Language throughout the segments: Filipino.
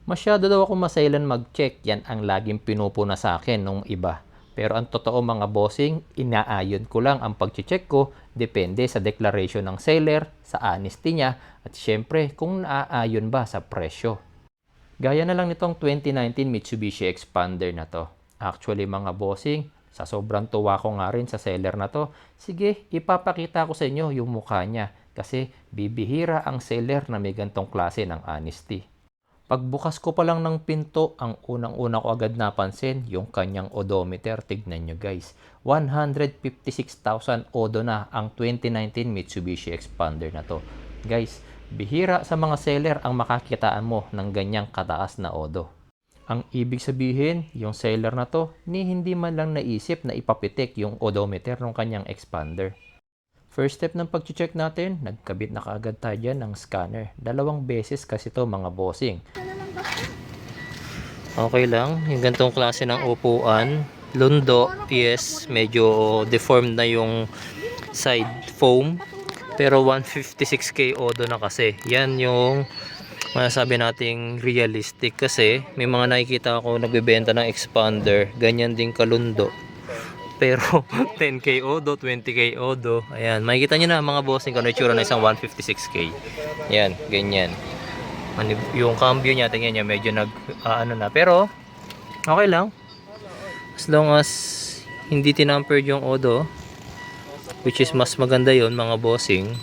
Masyado daw ako masailan mag-check, yan ang laging pinupuna sa akin nung iba. Pero ang totoo mga bossing, inaayon ko lang ang pag-check ko, depende sa declaration ng seller, sa honesty niya, at syempre kung naaayon ba sa presyo. Gaya na lang nitong 2019 Mitsubishi Expander na to. Actually mga bossing, sa sobrang tuwa ko nga rin sa seller na to, sige, ipapakita ko sa inyo yung mukha niya kasi bibihira ang seller na may gantong klase ng honesty. Pagbukas ko pa lang ng pinto, ang unang-una ko agad napansin, yung kanyang odometer. Tignan nyo guys, 156,000 odo na ang 2019 Mitsubishi Expander na to. Guys, bihira sa mga seller ang makakitaan mo ng ganyang kataas na odo. Ang ibig sabihin, yung seller na to, hindi man lang naisip na ipapitik yung odometer ng kanyang expander. First step ng pag-check natin, nagkabit na kaagad tayo dyan ng scanner. 2 beses kasi to mga bossing. Okay lang, yung gantong klase ng upuan. Lundo, yes, medyo deformed na yung side foam. Pero 156k odo na kasi. Yan yung masasabi nating realistic kasi may mga nakikita ako nagbebenta ng expander. Ganyan din kalundo. Pero 10k odo, 20k odo. Ayan, makikita nyo na mga bossing kung ano itsura na isang 156k. Ayan, ganyan. Yung cambio niya, tingnan nyo, medyo ano na. Pero, okay lang. As long as hindi tinampered yung odo, which is mas maganda yon mga bossing.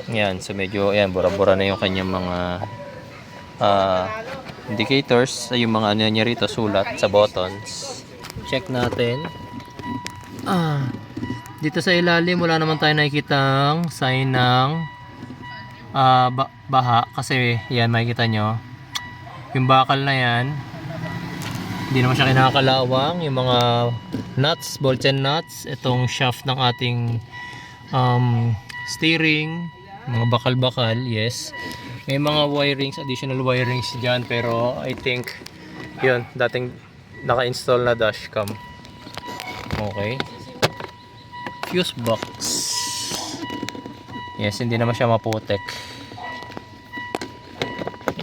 Ayan, so medyo, ayan, bura-bura na yung kanyang mga indicators. Yung mga ano niya rito, sulat sa buttons. Check natin. Dito sa ilalim wala naman tayo nakikitang sign ng baha kasi yan makikita nyo yung bakal na yan hindi naman siya kinakalawang. Yung mga nuts, bolts and nuts, itong shaft ng ating steering, mga bakal-bakal, yes, may mga wirings, additional wirings dyan pero I think yun, dating naka-install na dashcam. Okay. Fuse box. Yes, hindi naman siya maputek.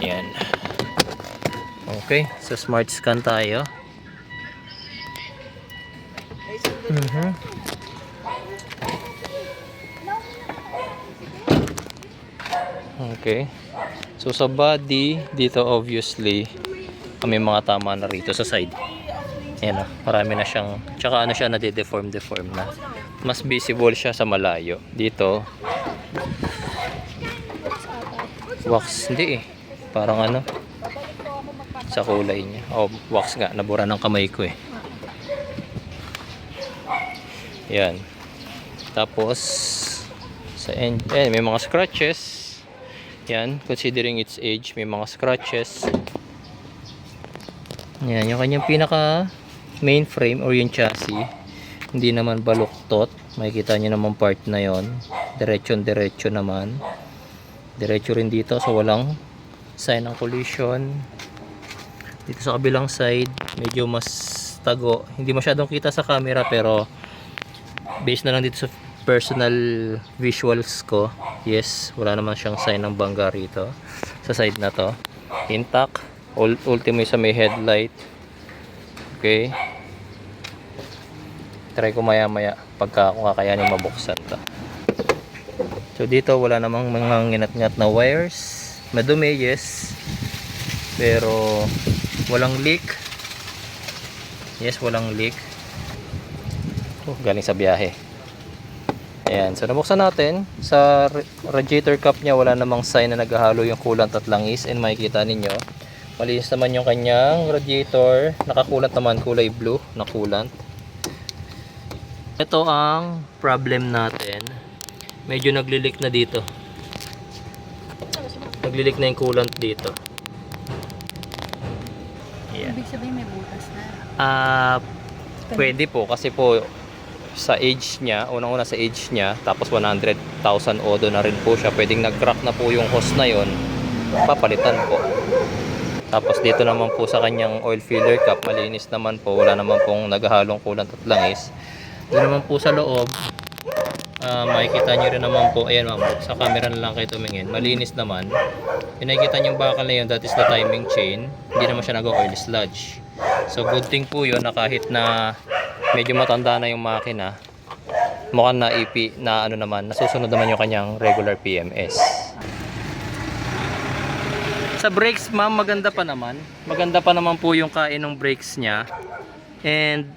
Ayan. Okay, so smart scan tayo. Okay. So sa body, dito obviously may mga tama na rito sa side. Ayan o, marami na siyang, tsaka ano siya, nade-deform na. Mas visible siya sa malayo. Dito, wax, hindi eh. Parang ano, sa kulay niya. Oh, wax nga, nabura ng kamay ko eh. Yan. Tapos, sa end, may mga scratches. Yan, considering its age, may mga scratches. Yan, yung kanyang pinaka main frame or yung chassis, hindi naman baluktot. Makikita nyo naman part na yon. Diretso naman. Diretso rin dito, so walang sign ng collision. Dito sa kabilang side, medyo mas tago. Hindi masyadong kita sa camera pero based na lang dito sa personal visuals ko, yes, wala naman siyang sign ng bangga rito. Sa side na to, intact. Ultimo sa may headlight. Okay. Try ko maya pagka kung kakayanin mabuksan to. So dito wala namang mga nginat-ngat na wires. Madumi, yes. Pero walang leak. Yes, walang leak. Galing sa biyahe. Ayan, so nabuksan natin. Sa radiator cap niya wala namang sign na naghahalo yung coolant at langis, and makikita ninyo malinis naman yung kanyang radiator. Nakakulant naman, kulay blue na coolant. Ito ang problem natin. Medyo naglilik na dito. Naglilik na yung coolant dito. Yeah. Ibig sabihin may butas na. Pwede po kasi po sa age niya, unang-una sa age niya, tapos 100,000 odo na rin po siya. Pwedeng nag-crack na po yung hose na yon, papalitan po. Tapos dito naman po sa kanyang oil filler cap, malinis naman po, wala naman pong naghahalong coolant at langis. Doon naman po sa loob, Makikita nyo rin naman po, ayan ma'am, sa camera na lang kayo tumingin, malinis naman. Yung nakikita nyo yung bakal na yun, that is the timing chain, hindi naman siya nag-oil sludge. So good thing po yun na kahit na medyo matanda na yung makina, mukhang na naman, nasusunod naman yung kanyang regular PMS. Sa brakes ma'am, maganda pa naman po yung kain ng brakes nya. And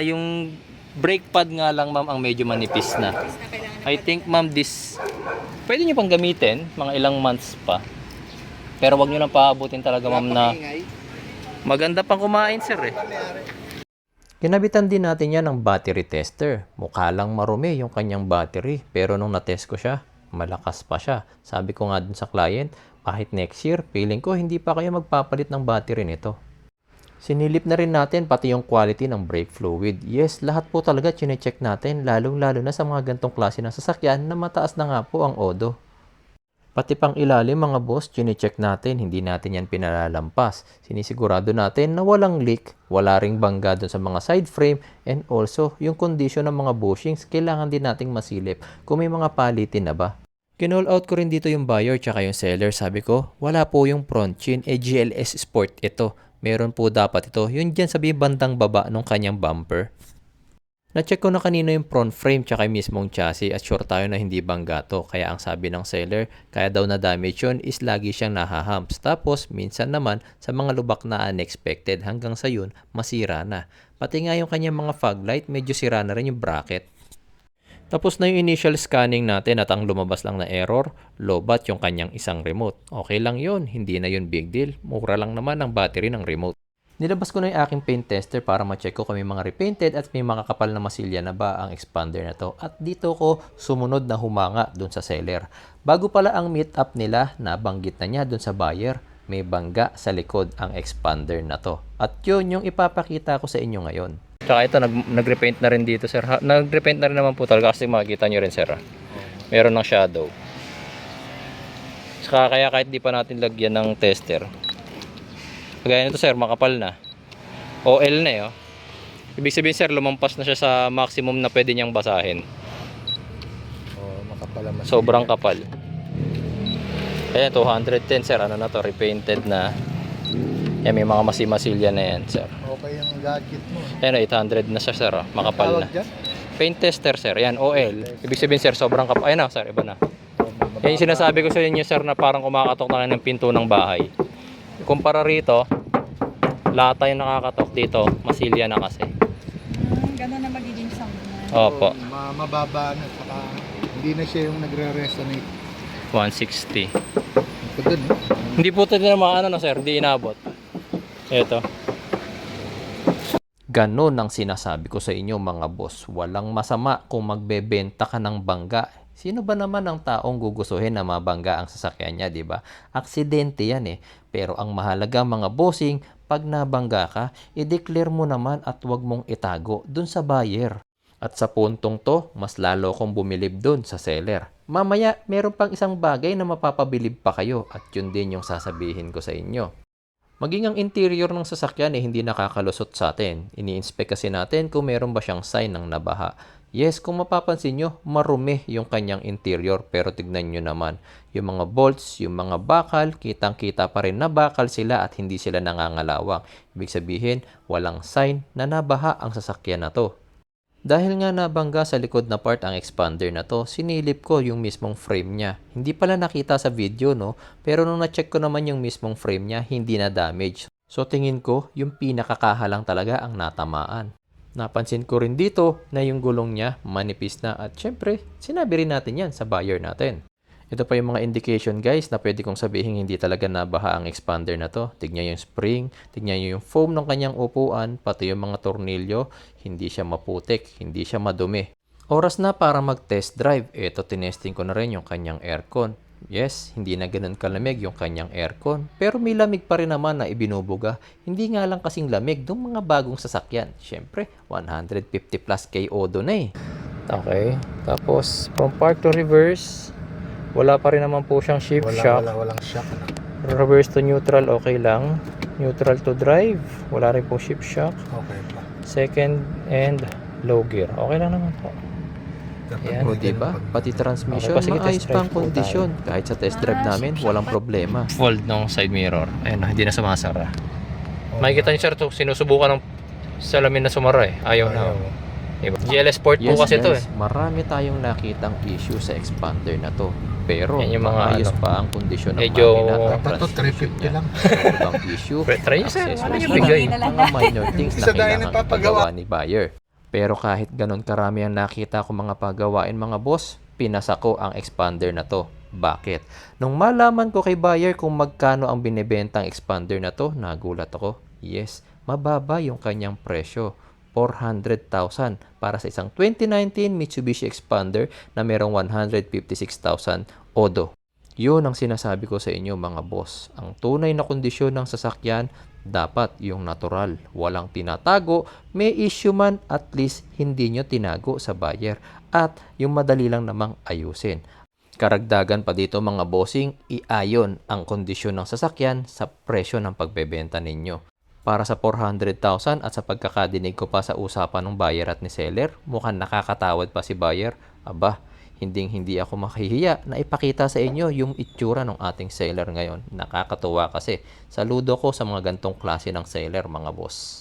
yung brake pad nga lang ma'am ang medyo manipis na. I think ma'am this pwede nyo pang gamitin mga ilang months pa, pero wag nyo lang paabutin talaga ma'am na maganda pang kumain sir eh. Kinabitan din natin yan ng battery tester. Mukha lang marumi yung kanyang battery, pero nung natest ko siya, malakas pa siya. Sabi ko nga dun sa client, kahit next year, feeling ko hindi pa kayo magpapalit ng battery nito. Sinilip na rin natin pati yung quality ng brake fluid. Yes, lahat po talaga chinecheck natin, lalong-lalo na sa mga gantong klase ng sasakyan na mataas na nga po ang odo. Pati pang ilalim mga boss, chinecheck natin, hindi natin yan pinalalampas. Sinisigurado natin na walang leak, wala ring bangga dun sa mga side frame, and also yung condition ng mga bushings, kailangan din nating masilip kung may mga palitin na ba. Kinall out ko rin dito yung buyer tsaka yung seller. Sabi ko, wala po yung front chin, GLS Sport ito. Meron po dapat ito, yun dyan sabi bandang baba ng kanyang bumper. Na-check ko na kanina yung front frame tsaka yung mismong chassis at sure tayo na hindi bangga to. Kaya ang sabi ng seller, kaya daw na damage yun is lagi siyang nahahumps. Tapos minsan naman sa mga lubak na unexpected hanggang sa yun masira na. Pati nga yung kanyang mga fog light medyo sira na rin yung bracket. Tapos na yung initial scanning natin at ang lumabas lang na error, lobat yung kanyang isang remote. Okay lang yun, hindi na yun big deal. Mura lang naman ang battery ng remote. Nilabas ko na yung aking paint tester para ma-check ko kung may mga repainted at may mga kapal na masilya na ba ang expander na to. At dito ko sumunod na humanga dun sa seller. Bago pala ang meet up nila, nabanggit na niya dun sa buyer, may bangga sa likod ang expander na to. At yun yung ipapakita ko sa inyo ngayon. Tsaka ito, nag-repaint na rin dito sir. Nag-repaint na rin naman po talaga kasi makikita nyo rin sir. Meron ng shadow. Tsaka kaya kahit di pa natin lagyan ng tester, kagaya nito sir, makapal na. OL na eh. Oh. Ibig sabihin sir, lumampas na siya sa maximum na pwede niyang basahin. Makapal naman. Sobrang kapal. Ayan, 210 sir. Ano na to? Repainted na. Yan, may mga masimasilya na yan sir. Okay yung gadget mo. Ayan, 800 na siya sir. Oh. Makapal na. Dyan? Paint tester sir. Yan, OL. Ibig sabihin sir, sobrang kapal. Ayan na sir, iba na. Yan yung sinasabi ko sa inyo sir na parang kumakatok na ng pinto ng bahay. Kumpara rito, lata yung nakakatok dito, masilya na kasi. Gano'n na magiging sound na. Opo. Mababa na, saka hindi na siya yung nagre-resonate. 160. Ito dun eh. Hindi po ito na mga ano sir, hindi inabot. Ito. Ganon ang sinasabi ko sa inyo mga boss. Walang masama kung magbebenta ka ng bangga. Sino ba naman ang taong gugustuhin na mabangga ang sasakyan niya, di ba? Aksidente yan eh. Pero ang mahalaga mga bossing, pag nabangga ka, i-declare mo naman at huwag mong itago dun sa buyer. At sa puntong to, mas lalo kong bumilib dun sa seller. Mamaya, meron pang isang bagay na mapapabilib pa kayo at yun din yung sasabihin ko sa inyo. Maging ang interior ng sasakyan eh hindi nakakalusot sa atin. Ini-inspect kasi natin kung meron ba siyang sign ng nabaha. Yes, kung mapapansin nyo, marumi yung kanyang interior pero tignan nyo naman. Yung mga bolts, yung mga bakal, kitang-kita pa rin na bakal sila at hindi sila nangangalawang. Ibig sabihin, walang sign na nabaha ang sasakyan na to. Dahil nga nabangga sa likod na part ang expander na to, sinilip ko yung mismong frame niya. Hindi pala nakita sa video no, pero nung na-check ko naman yung mismong frame niya, hindi na damage. So tingin ko, yung pinakakaha lang talaga ang natamaan. Napansin ko rin dito na yung gulong niya manipis na at syempre, sinabi rin natin yan sa buyer natin. Ito pa yung mga indication guys na pwede kong sabihin hindi talaga nabaha ang expander na to. Tignan yung spring, tignan yung foam ng kanyang upuan, pati yung mga tornilyo, hindi siya maputik, hindi siya madumi. Oras na para mag-test drive. Ito tinesting ko na rin yung kanyang aircon. Yes, hindi na ganun kalamig yung kanyang aircon. Pero may lamig pa rin naman na ibinubuga. Hindi nga lang kasing lamig ng mga bagong sasakyan. Siyempre, 150 plus KO na eh. Okay, tapos from park to reverse, wala pa rin naman po siyang shift shock. Walang shock. Reverse to neutral, okay lang. Neutral to drive, wala rin po shift shock. Okay pa. Second and low gear, okay lang naman po. Ayan. O diba? Pati transmission, Okay pa, sige, maayos test pa ang drive po kondisyon. Kahit sa test drive namin, walang problema. Fold ng side mirror. Ayun, hindi na sumasara. Makikita niyo sir, to, sinusubukan ng salamin na sumara eh. Ayaw na. Diba? GLS port po kasi to eh. Marami tayong nakitang issue sa expander na to. Pero Yan yung mga maayos ano, pa ang kondisyon ng medyo- makina at Dapat to transmission 350 niya. lang. Ano bang issue? Try nyo, sir. Accessories Ano yung na bigay? lang. Mga minor things na Isa tayo kailangan nagpapagawa. ipagawa ni buyer. Pero kahit ganon karami ang nakita ko mga pagawain mga boss, pinasa ko ang expander na to. Bakit? Nung malaman ko kay buyer kung magkano ang binibentang expander na to, nagulat ako. Yes, mababa yung kanyang presyo. 400,000 para sa isang 2019 Mitsubishi Expander na merong 156,000 odo. Yun ang sinasabi ko sa inyo mga boss. Ang tunay na kondisyon ng sasakyan, dapat yung natural. Walang tinatago, may issue man at least hindi nyo tinago sa buyer. At yung madali lang namang ayusin. Karagdagan pa dito mga bossing, iayon ang kondisyon ng sasakyan sa presyo ng pagbebenta ninyo. Para sa 400,000 at sa pagkakadinig ko pa sa usapan ng buyer at ni seller, mukhang nakakatawad pa si buyer. Aba, hindi ako makahihiya na ipakita sa inyo yung itsura ng ating seller ngayon. Nakakatuwa kasi. Saludo ko sa mga gantong klase ng seller mga boss.